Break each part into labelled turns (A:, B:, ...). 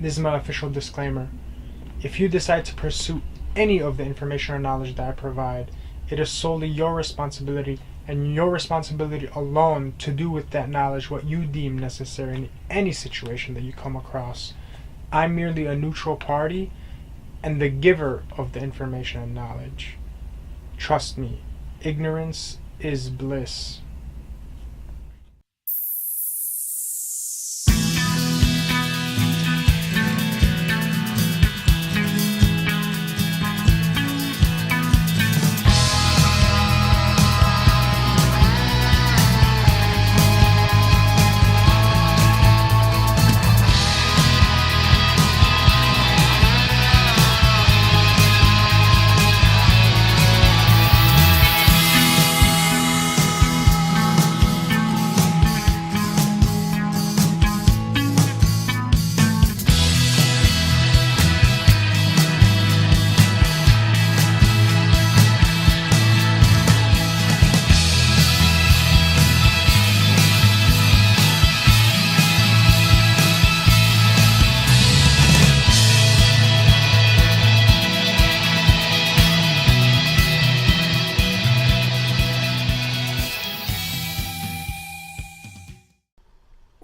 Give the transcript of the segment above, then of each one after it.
A: This is my official disclaimer. If you decide to pursue any of the information or knowledge that I provide, it is solely your responsibility and your responsibility alone to do with that knowledge what you deem necessary in any situation that you come across. I'm merely a neutral party and the giver of the information and knowledge. Trust me, ignorance is bliss.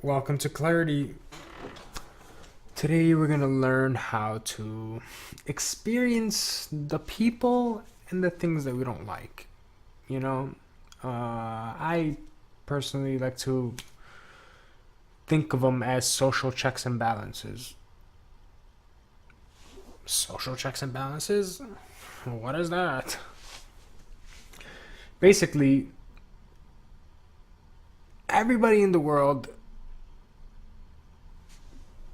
A: Welcome to Clarity. Today we're going to learn how to experience the people and the things that we don't like. I personally like to think of them as social checks and balances. Social checks and balances? What is that? Basically, everybody in the world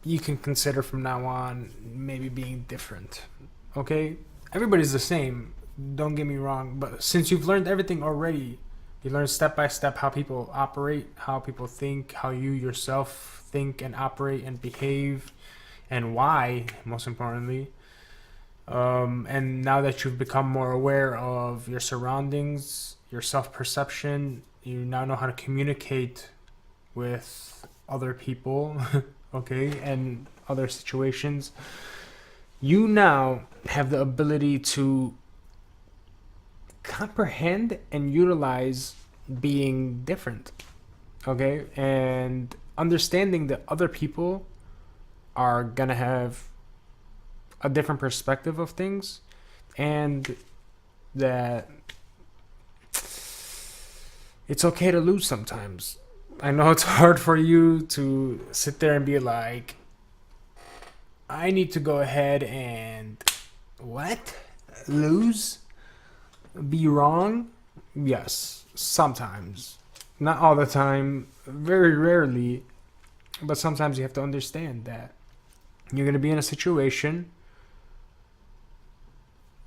A: you can consider from now on maybe being different. Okay? Everybody's the same. Don't get me wrong. But since you've learned everything already, you learn step by step how people operate, how people think, how you yourself think and operate and behave, and why, most importantly. And now that you've become more aware of your surroundings, your self-perception, you now know how to communicate with other people. Okay, and other situations, you now have the ability to comprehend and utilize being different. Okay, and understanding that other people are gonna have a different perspective of things, and that it's okay to lose sometimes. I know it's hard for you to sit there and be like, I need to go ahead and what? Lose? Be wrong? Yes, sometimes. Not all the time, very rarely, but sometimes you have to understand that you're going to be in a situation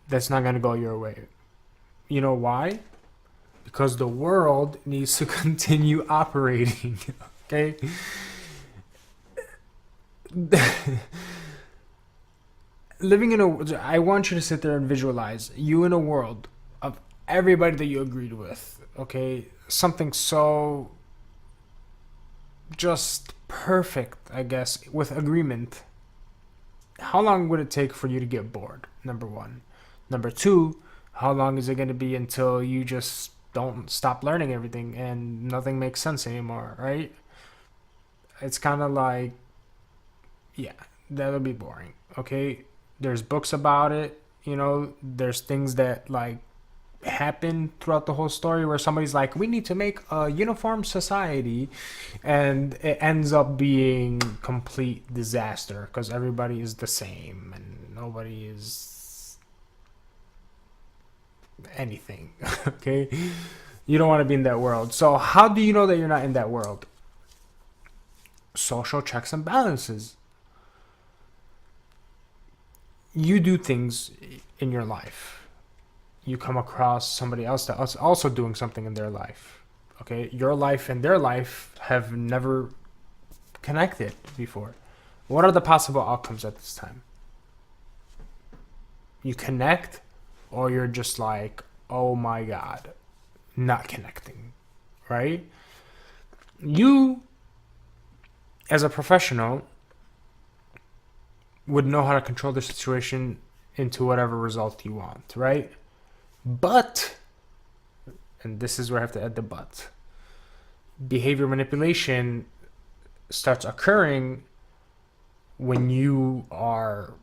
A: that's not going to go your way. You know why? Because the world needs to continue operating. Okay? I want you to sit there and visualize you in a world of everybody that you agreed with. Okay? Something so just perfect, I guess, with agreement. How long would it take for you to get bored? Number one. Number two, how long is it going to be until you just don't stop learning everything and nothing makes sense anymore, right? It's kind of like, yeah, that'll be boring. Okay, there's books about it. There's things that like happen throughout the whole story where somebody's like, we need to make a uniform society, and it ends up being complete disaster because everybody is the same and nobody is anything. Okay, you don't want to be in that world. So how do you know that you're not in that world? Social checks and balances. You do things in your life, you come across somebody else that's also doing something in their life. Okay, your life and their life have never connected before. What are the possible outcomes at this time? You connect, or you're just like, oh my God, not connecting, right? You, as a professional, would know how to control the situation into whatever result you want, right? But, and this is where I have to add the but, behavior manipulation starts occurring when you are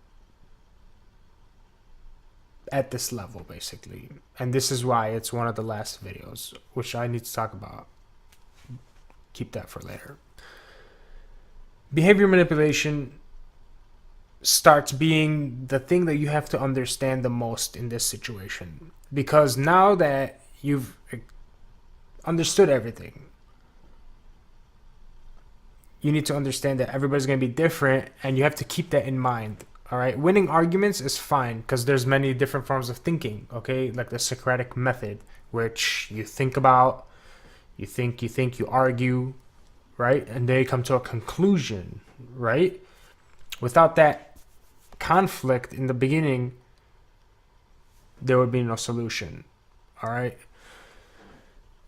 A: at this level, basically. And this is why it's one of the last videos, which I need to talk about. Keep that for later. Behavior manipulation starts being the thing that you have to understand the most in this situation. Because now that you've understood everything, you need to understand that everybody's going to be different, and you have to keep that in mind. All right, winning arguments is fine because there's many different forms of thinking. Okay, like the Socratic method, which you think about, you think, you argue, right, and they come to a conclusion, right? Without that conflict in the beginning, there would be no solution. All right,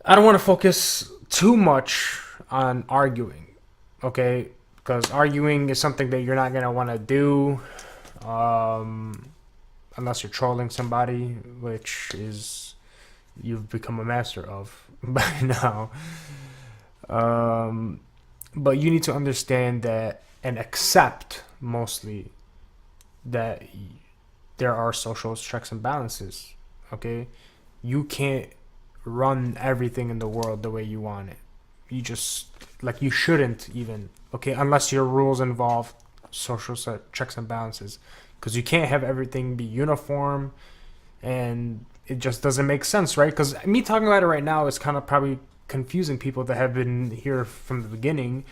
A: I don't want to focus too much on arguing. Okay, because arguing is something that you're not going to want to do unless you're trolling somebody, which is you've become a master of by now. But you need to understand that and accept mostly that there are social checks and balances. Okay, you can't run everything in the world the way you want it. You just, like, you shouldn't even, okay, unless your rules involve social checks and balances, because you can't have everything be uniform, and it just doesn't make sense, right? Because me talking about it right now is kind of probably confusing people that have been here from the beginning.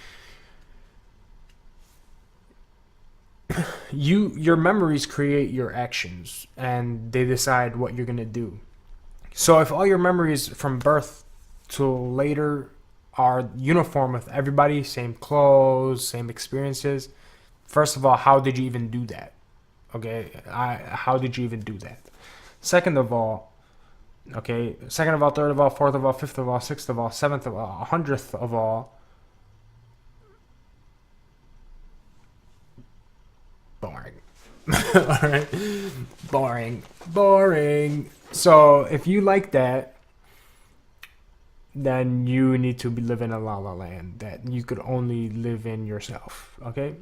A: Your memories create your actions, and they decide what you're gonna do. So if all your memories from birth till later are uniform with everybody, same clothes, same experiences, first of all, how did you even do that? Okay, how did you even do that? Second of all, third of all, fourth of all, fifth of all, sixth of all, seventh of all, 100th of all, boring. All right, boring. So if you like that, then you need to be living a la la land that you could only live in yourself. Okay,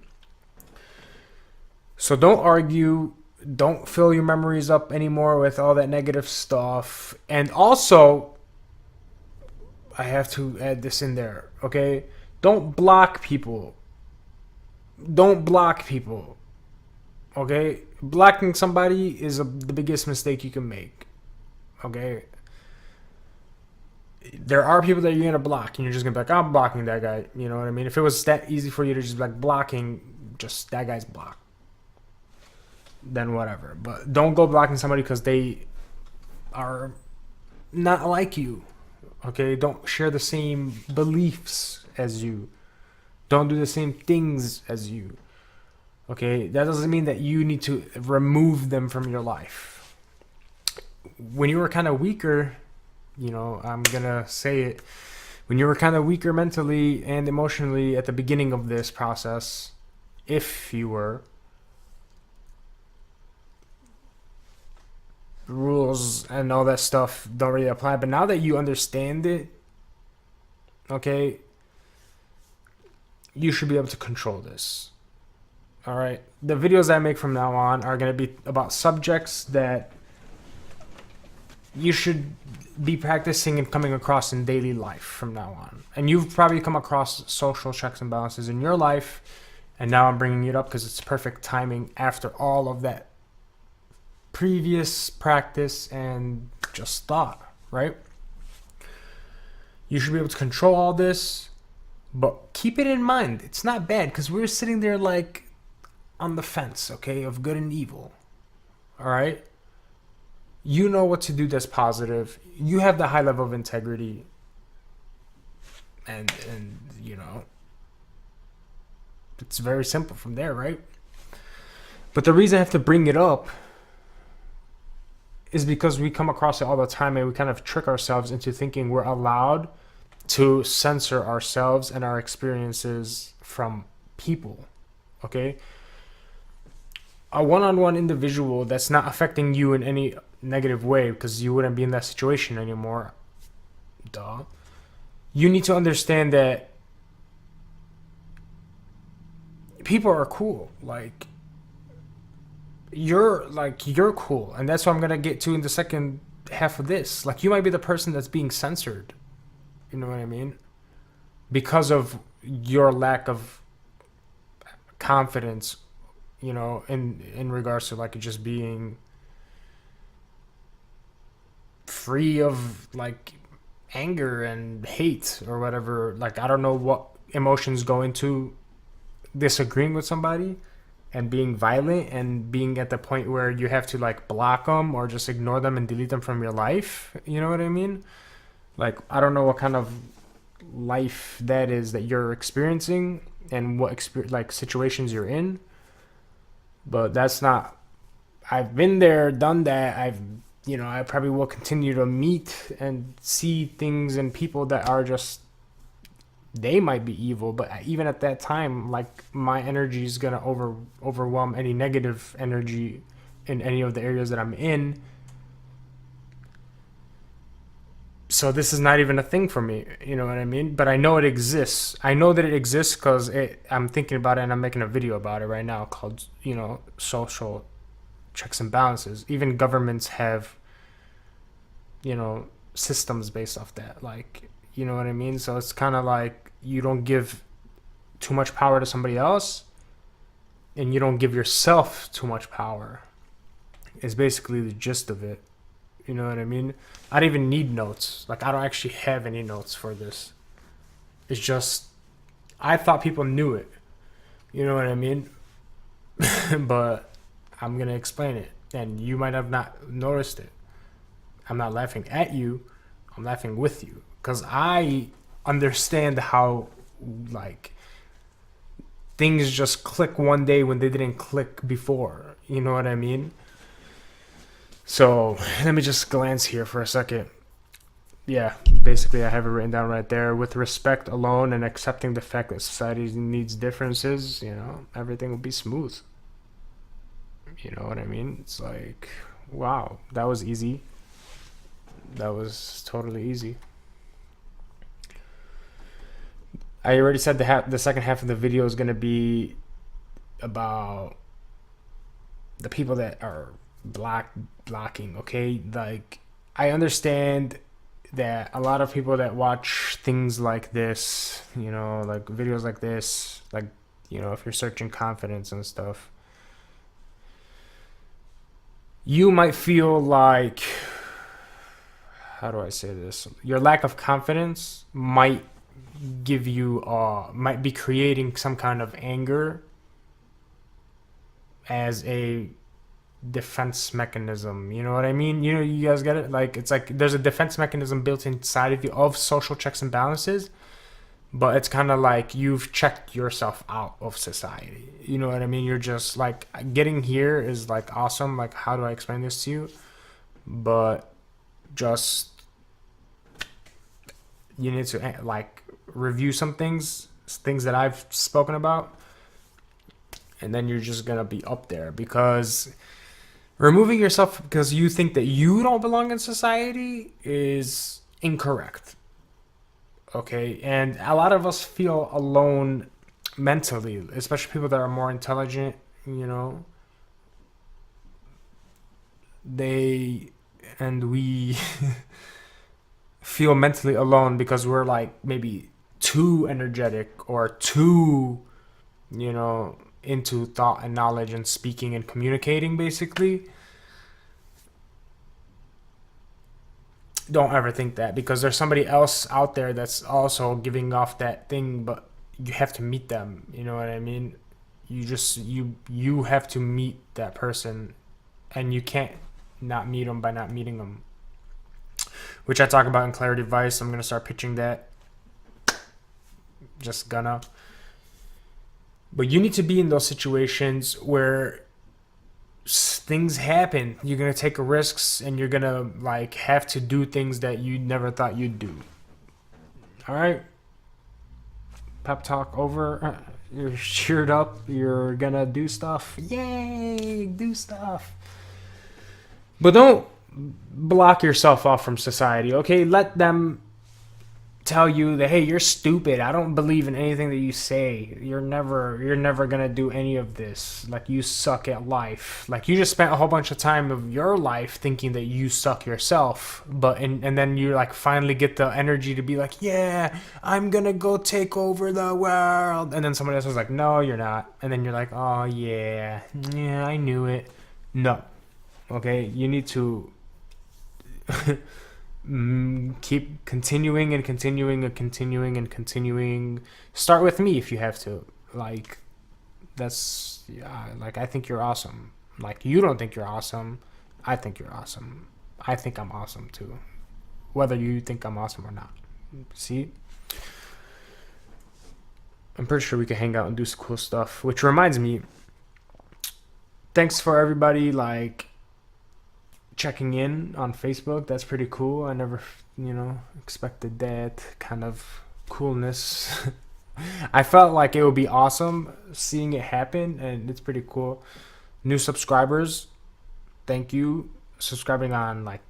A: so don't argue, don't fill your memories up anymore with all that negative stuff. And also, I have to add this in there, okay? Don't block people. Okay, blocking somebody is the biggest mistake you can make. Okay, there are people that you're gonna block, and you're just gonna be like, I'm blocking that guy. You know what I mean? If it was that easy for you to just be like blocking, just that guy's blocked, then whatever. But don't go blocking somebody because they are not like you. Okay, don't share the same beliefs as you. Don't do the same things as you. Okay, that doesn't mean that you need to remove them from your life. When you were kind of weaker, I'm gonna say it, when you were kind of weaker mentally and emotionally at the beginning of this process, if you were, rules and all that stuff don't really apply. But now that you understand it, okay, you should be able to control this. All right, the videos I make from now on are going to be about subjects that you should be practicing and coming across in daily life from now on. And you've probably come across social checks and balances in your life, and now I'm bringing it up because it's perfect timing after all of that previous practice and just thought, right? You should be able to control all this, but keep it in mind. It's not bad because we're sitting there like on the fence, okay, of good and evil. All right? You know what to do that's positive. You have the high level of integrity. And it's very simple from there, right? But the reason I have to bring it up is because we come across it all the time, and we kind of trick ourselves into thinking we're allowed to censor ourselves and our experiences from people, okay? a one-on-one individual that's not affecting you in any negative way, because you wouldn't be in that situation anymore. Duh. You need to understand that people are cool. Like you're cool, and that's what I'm gonna get to in the second half of this. Like, you might be the person that's being censored. You know what I mean? Because of your lack of confidence, in regards to like just being free of like anger and hate or whatever. Like, I don't know what emotions go into disagreeing with somebody and being violent and being at the point where you have to like block them or just ignore them and delete them from your life. You know what I mean? Like, I don't know what kind of life that is that you're experiencing and what like situations you're in, but that's not. I've been there, done that. I probably will continue to meet and see things and people that are just, they might be evil, but even at that time, like, my energy is gonna overwhelm any negative energy in any of the areas that I'm in. So this is not even a thing for me, you know what I mean? But I know it exists. I know that it exists because I'm thinking about it, and I'm making a video about it right now called, social checks and balances. Even governments have, systems based off that. Like, you know what I mean? So it's kind of like you don't give too much power to somebody else, and you don't give yourself too much power. Is basically the gist of it. You know what I mean? I don't even need notes. Like, I don't actually have any notes for this. It's just, I thought people knew it. You know what I mean? But I'm going to explain it. And you might have not noticed it. I'm not laughing at you. I'm laughing with you. Because I understand how, like, things just click one day when they didn't click before. You know what I mean? So let me just glance here for a second. Yeah, basically I have it written down right there. With respect alone and accepting the fact that society needs differences, everything will be smooth. You know what I mean? It's like, wow, that was easy. That was totally easy. I already said the second half of the video is going to be about the people that are blocking. Okay, like, I understand that a lot of people that watch things like this, like videos like this, like, if you're searching confidence and stuff, you might feel like, how do I say this, your lack of confidence might be creating some kind of anger as a defense mechanism. You know what I mean? You guys get it? Like, it's like there's a defense mechanism built inside of you of social checks and balances, but it's kind of like you've checked yourself out of society. You know what I mean? You're just like, getting here is like awesome. Like, how do I explain this to you? But just, you need to like review some things that I've spoken about, and then you're just gonna be up there. Because removing yourself because you think that you don't belong in society is incorrect. Okay? And a lot of us feel alone mentally, especially people that are more intelligent, we feel mentally alone because we're like maybe too energetic or too, into thought and knowledge and speaking and communicating, basically. Don't ever think that, because there's somebody else out there that's also giving off that thing, but you have to meet them. You know what I mean? You have to meet that person, and you can't not meet them by not meeting them, which I talk about in Clarity Vice. I'm gonna start pitching that. Just gonna. But you need to be in those situations where things happen. You're gonna take risks, and you're gonna like have to do things that you never thought you'd do. All right. pep talk over. You're cheered up. You're gonna do stuff. Yay! Do stuff. But don't block yourself off from society. Okay, let them tell you that, hey, you're stupid. I don't believe in anything that you say. You're never gonna do any of this. Like, you suck at life. Like, you just spent a whole bunch of time of your life thinking that you suck yourself. And then you like finally get the energy to be like, yeah, I'm gonna go take over the world. And then somebody else was like, no, you're not. And then you're like, oh yeah, I knew it. No. Okay, you need to keep continuing and continuing and continuing and continuing. Start with me if you have to. Like, that's, yeah, like, I think you're awesome. Like, you don't think you're awesome. I think you're awesome. I think I'm awesome too. Whether you think I'm awesome or not. See? I'm pretty sure we can hang out and do some cool stuff. Which reminds me, thanks for everybody, like, checking in on Facebook. That's pretty cool. I never, expected that kind of coolness. I felt like it would be awesome seeing it happen, and it's pretty cool. New subscribers, thank you. Subscribing on like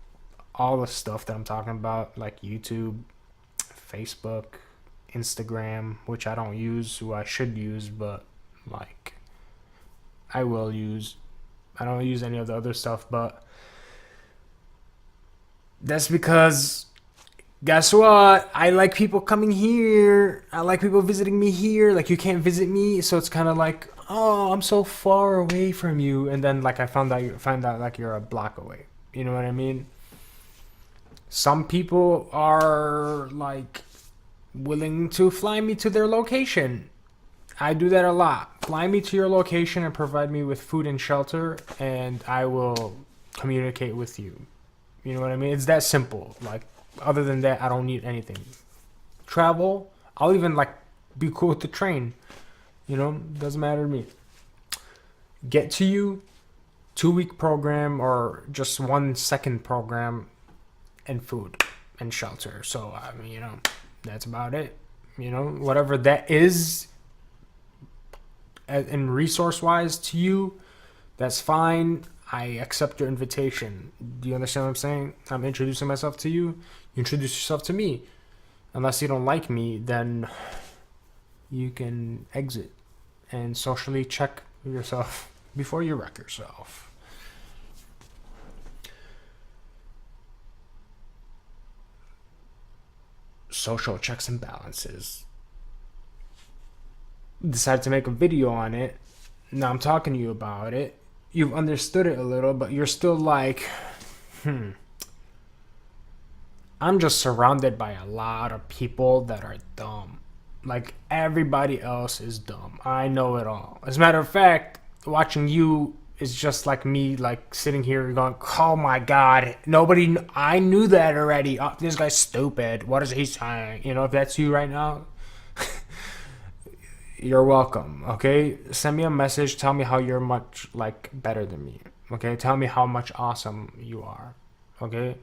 A: all the stuff that I'm talking about, like YouTube, Facebook, Instagram, which I don't use, who I should use, but like I will use. I don't use any of the other stuff, but that's because, guess what? I like people coming here. I like people visiting me here. Like, you can't visit me, so it's kind of like, oh, I'm so far away from you. And then like I find out like you're a block away. You know what I mean? Some people are like willing to fly me to their location. I do that a lot. Fly me to your location and provide me with food and shelter, and I will communicate with you. You know what I mean? It's that simple. Like, other than that, I don't need anything. Travel, I'll even like be cool with the train. Doesn't matter to me. Get to you, 2-week program or just 1 second program, and food and shelter. So I mean, that's about it. Whatever that is, and resource wise to you, that's fine. I accept your invitation. Do you understand what I'm saying? I'm introducing myself to you. You introduce yourself to me. Unless you don't like me, then you can exit and socially check yourself before you wreck yourself. Social checks and balances. Decided to make a video on it. Now I'm talking to you about it. You've understood it a little, but you're still like, I'm just surrounded by a lot of people that are dumb. Like, everybody else is dumb. I know it all. As a matter of fact, watching you is just like me, like, sitting here going, oh my God, I knew that already. Oh, this guy's stupid. What is he saying? If that's you right now, you're welcome. Okay, send me a message. Tell me how you're much like better than me. Okay, tell me how much awesome you are. Okay,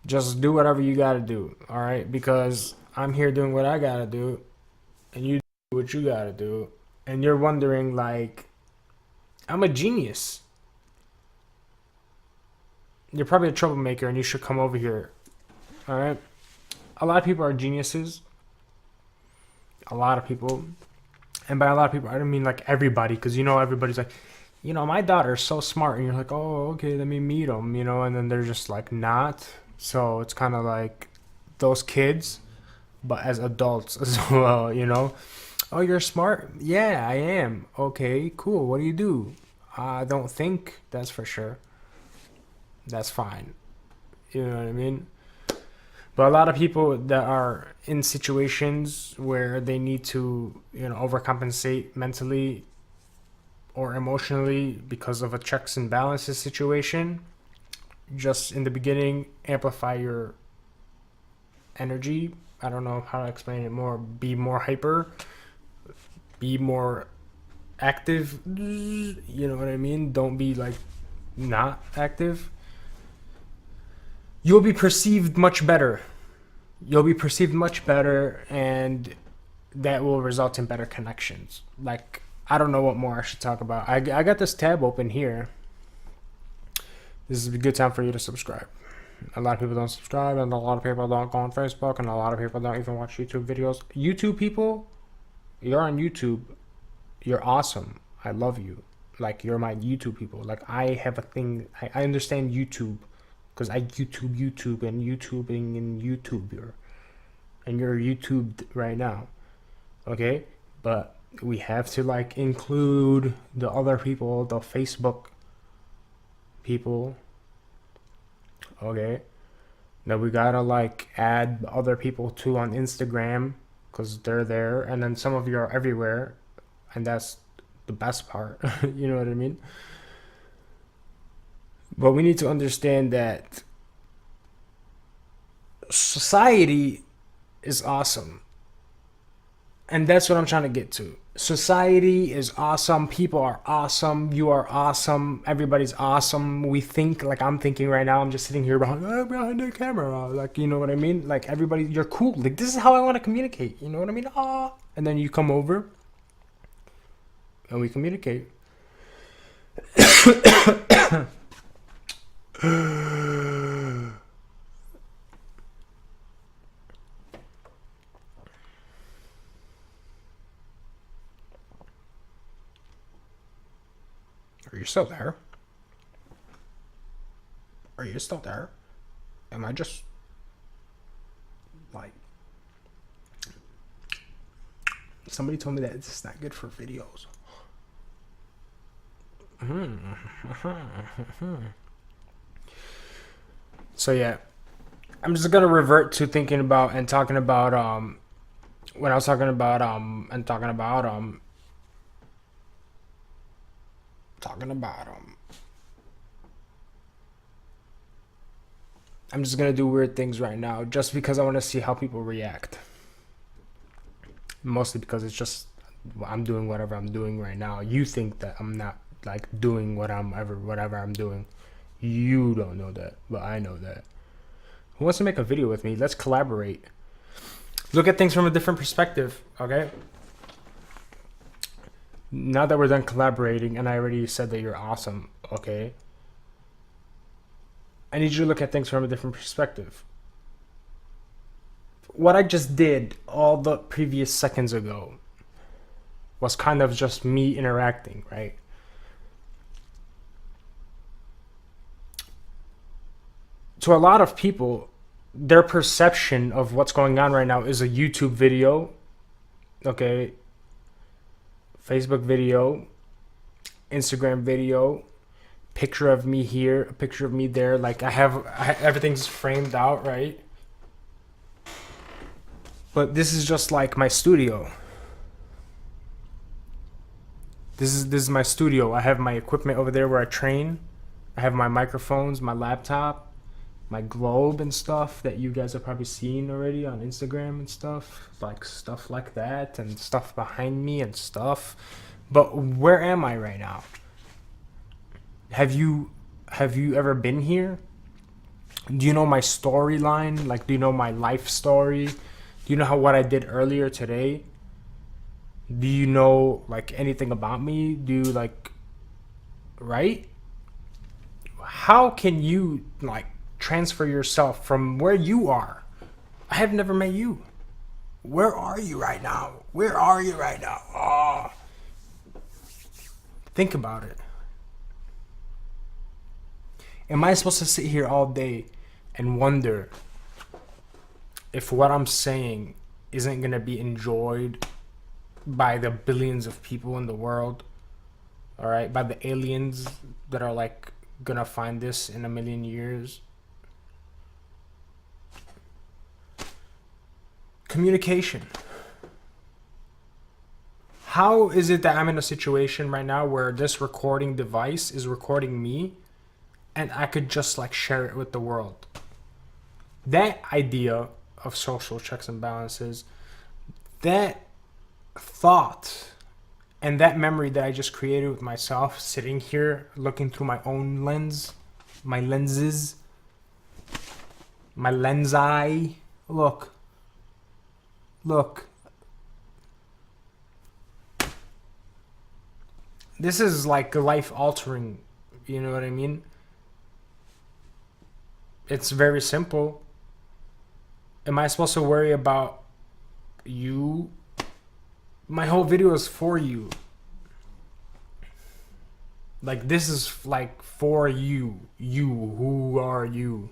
A: just do whatever you gotta do. All right, because I'm here doing what I gotta do, and you do what you gotta do, and you're wondering like, I'm a genius. You're probably a troublemaker, and you should come over here. All right, a lot of people are geniuses. A lot of people. And by a lot of people, I don't mean like everybody, because everybody's like, my daughter's so smart, and you're like, oh, okay, let me meet them, and then they're just like not. So it's kind of like those kids, but as adults as well, Oh, you're smart? Yeah, I am. Okay, cool. What do you do? I don't think, that's for sure. That's fine. You know what I mean? But a lot of people that are in situations where they need to, overcompensate mentally or emotionally because of a checks and balances situation, just in the beginning, amplify your energy. I don't know how to explain it more. Be more hyper. Be more active. You know what I mean? Don't be like not active. You'll be perceived much better. And that will result in better connections. Like, I don't know what more I should talk about. I got this tab open here. This is a good time for you to subscribe. A lot of people don't subscribe, and a lot of people don't go on Facebook, and a lot of people don't even watch YouTube videos. YouTube people, you're on YouTube. You're awesome. I love you. Like, you're my YouTube people. Like, I have a thing. I understand YouTube because I YouTube and YouTubing and YouTuber. And you're YouTubed right now. Okay? But we have to, like, include the other people, the Facebook people. Okay? Now we gotta, like, add other people too on Instagram because they're there. And then some of you are everywhere. And that's the best part. You know what I mean? But we need to understand that society is awesome. And that's what I'm trying to get to. Society is awesome. People are awesome. You are awesome. Everybody's awesome. We think, like I'm thinking right now, I'm just sitting here behind the camera. Like, you know what I mean? Like, everybody, you're cool. Like, this is how I want to communicate. You know what I mean? And then you come over and we communicate. Are you still there? Are you still there? Am I just like, somebody told me that it's not good for videos. So yeah, I'm just gonna revert to thinking about and talking about when I was talking about I'm just gonna do weird things right now just because I want to see how people react. Mostly because it's just I'm doing whatever I'm doing right now. You think that I'm not like doing whatever I'm doing. You don't know that, but I know that. Who wants to make a video with me? Let's collaborate. Look at things from a different perspective, okay? Now that we're done collaborating, and I already said that you're awesome, okay? I need you to look at things from a different perspective. What I just did all the previous seconds ago was kind of just me interacting, right? To a lot of people, their perception of what's going on right now is a YouTube video, okay, Facebook video, Instagram video, picture of me here, a picture of me there. Like everything's framed out, right? But this is just like my studio. This is my studio. I have my equipment over there where I train. I have my microphones, my laptop, my globe and stuff that you guys have probably seen already on Instagram and stuff like that, and stuff behind me and stuff. But where am I right now? Have you ever been here? Do you know my storyline? Like, do you know my life story? Do you know what I did earlier today? Do you know like anything about me? Do you like, right? How can you like transfer yourself from where you are? I have never met you. Where are you right now? Where are you right now? Oh. Think about it. Am I supposed to sit here all day and wonder if what I'm saying isn't going to be enjoyed by the billions of people in the world? All right, by the aliens that are like going to find this in a million years? Communication. How is it that I'm in a situation right now where this recording device is recording me and I could just like share it with the world? That idea of social checks and balances, that thought and that memory that I just created with myself, sitting here looking through my own lens, my lenses, my lens eye. Look, This is like life altering. You know what I mean? It's very simple. Am I supposed to worry about you? My whole video is for you. Like, this is like for you. You, who are you?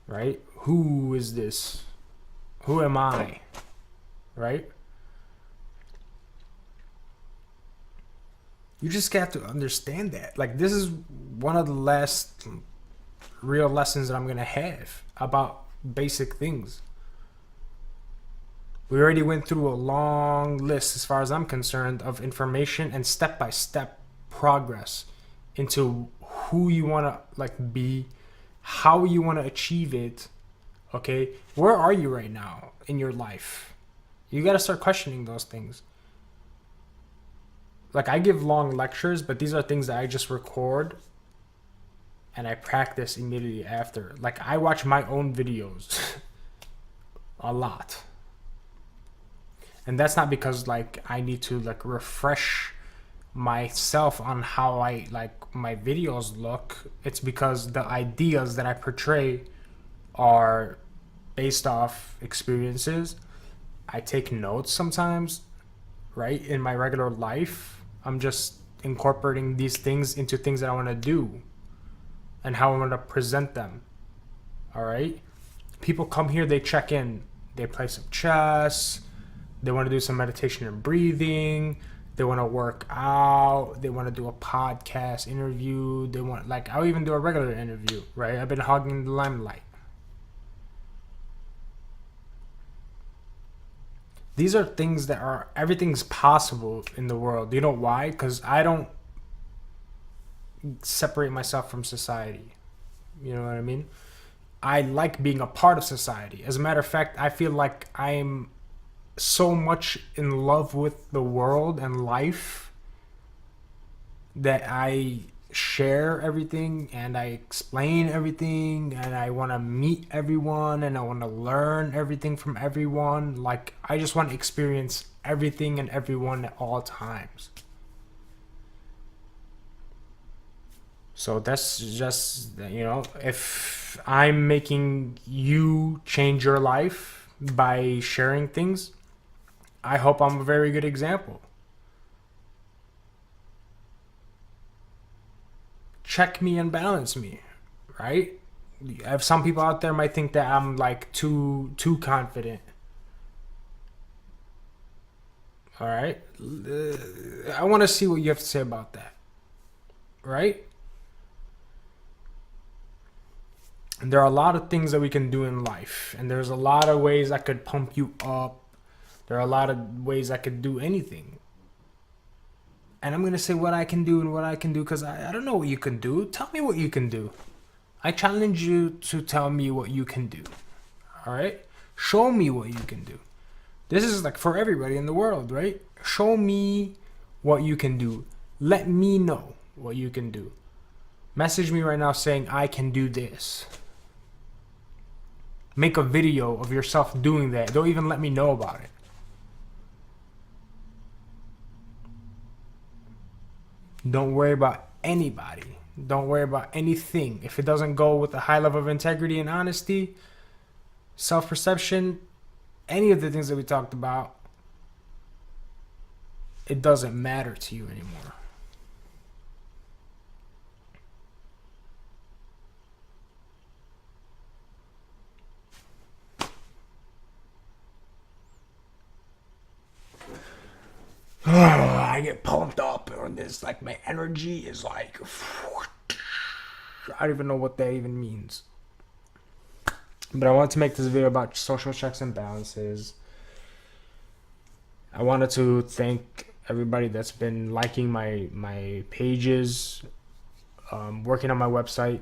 A: Right? Who is this? Who am I? Right? You just have to understand that. Like, this is one of the last real lessons that I'm gonna have about basic things. We already went through a long list, as far as I'm concerned, of information and step-by-step progress into who you want to like be, how you want to achieve it. Okay, where are you right now in your life? You got to start questioning those things. Like, I give long lectures, but these are things that I just record and I practice immediately after. Like, I watch my own videos a lot. And that's not because like I need to like refresh myself on how I like my videos look. It's because the ideas that I portray are based off experiences. I take notes sometimes, right? In my regular life, I'm just incorporating these things into things that I want to do and how I want to present them. All right? People come here, they check in, they play some chess, they want to do some meditation and breathing, they want to work out, they want to do a podcast interview, they want, like, I'll even do a regular interview, right? I've been hogging the limelight. These are things that are, everything's possible in the world. You know why? Because I don't separate myself from society. You know what I mean? I like being a part of society. As a matter of fact, I feel like I'm so much in love with the world and life that I share everything and I explain everything and I want to meet everyone and I want to learn everything from everyone. Like, I just want to experience everything and everyone at all times. So that's just, you know, if I'm making you change your life by sharing things, I hope I'm a very good example. Check me and balance me, right? If some people out there might think that I'm like too confident. All right, I want to see what you have to say about that, right? And there are a lot of things that we can do in life, and there's a lot of ways I could pump you up. There are a lot of ways I could do anything. And I'm going to say what I can do and what I can do because I don't know what you can do. Tell me what you can do. I challenge you to tell me what you can do. All right? Show me what you can do. This is like for everybody in the world, right? Show me what you can do. Let me know what you can do. Message me right now saying I can do this. Make a video of yourself doing that. Don't even let me know about it. Don't worry about anybody. Don't worry about anything. If it doesn't go with a high level of integrity and honesty, self-perception, any of the things that we talked about, it doesn't matter to you anymore. I get pumped up on this. Like, my energy is like, I don't even know what that even means. But I wanted to make this video about social checks and balances. I wanted to thank everybody that's been liking my pages, working on my website.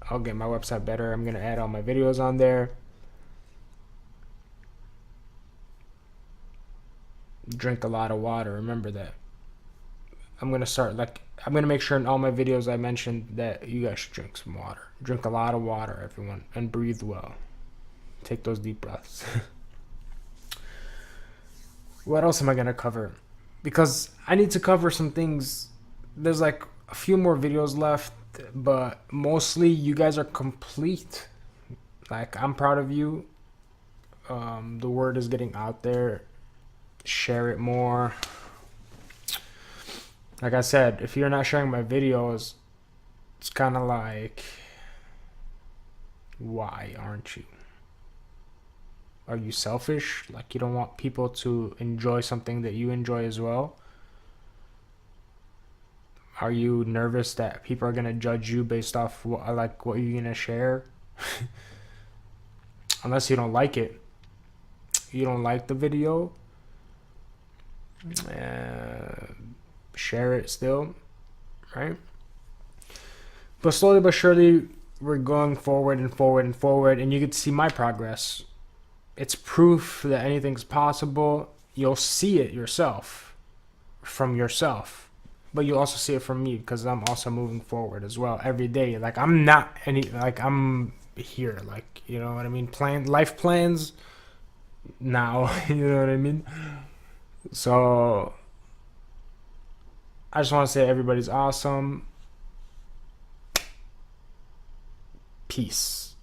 A: I'll get my website better. I'm gonna add all my videos on there. Drink a lot of water. Remember that. I'm gonna make sure in all my videos I mentioned that you guys should drink some water. Drink a lot of water, everyone, and breathe well. Take those deep breaths. What else am I gonna cover? because I need to cover some things. There's like a few more videos left, but mostly you guys are complete. Like, I'm proud of you. The word is getting out there. Share it more. Like I said, if you're not sharing my videos, it's kind of like, why aren't you? Are you selfish? Like, you don't want people to enjoy something that you enjoy as well? Are you nervous that people are gonna judge you based off what you're gonna share? Unless you don't like it, you don't like the video, share it still, right? But slowly but surely, we're going forward and forward and forward, and you can see my progress. It's proof that anything's possible. You'll see it yourself, from yourself, but you'll also see it from me, because I'm also moving forward as well every day. Like, I'm here, like, you know what I mean? Life plans now. You know what I mean? So I just want to say everybody's awesome. Peace.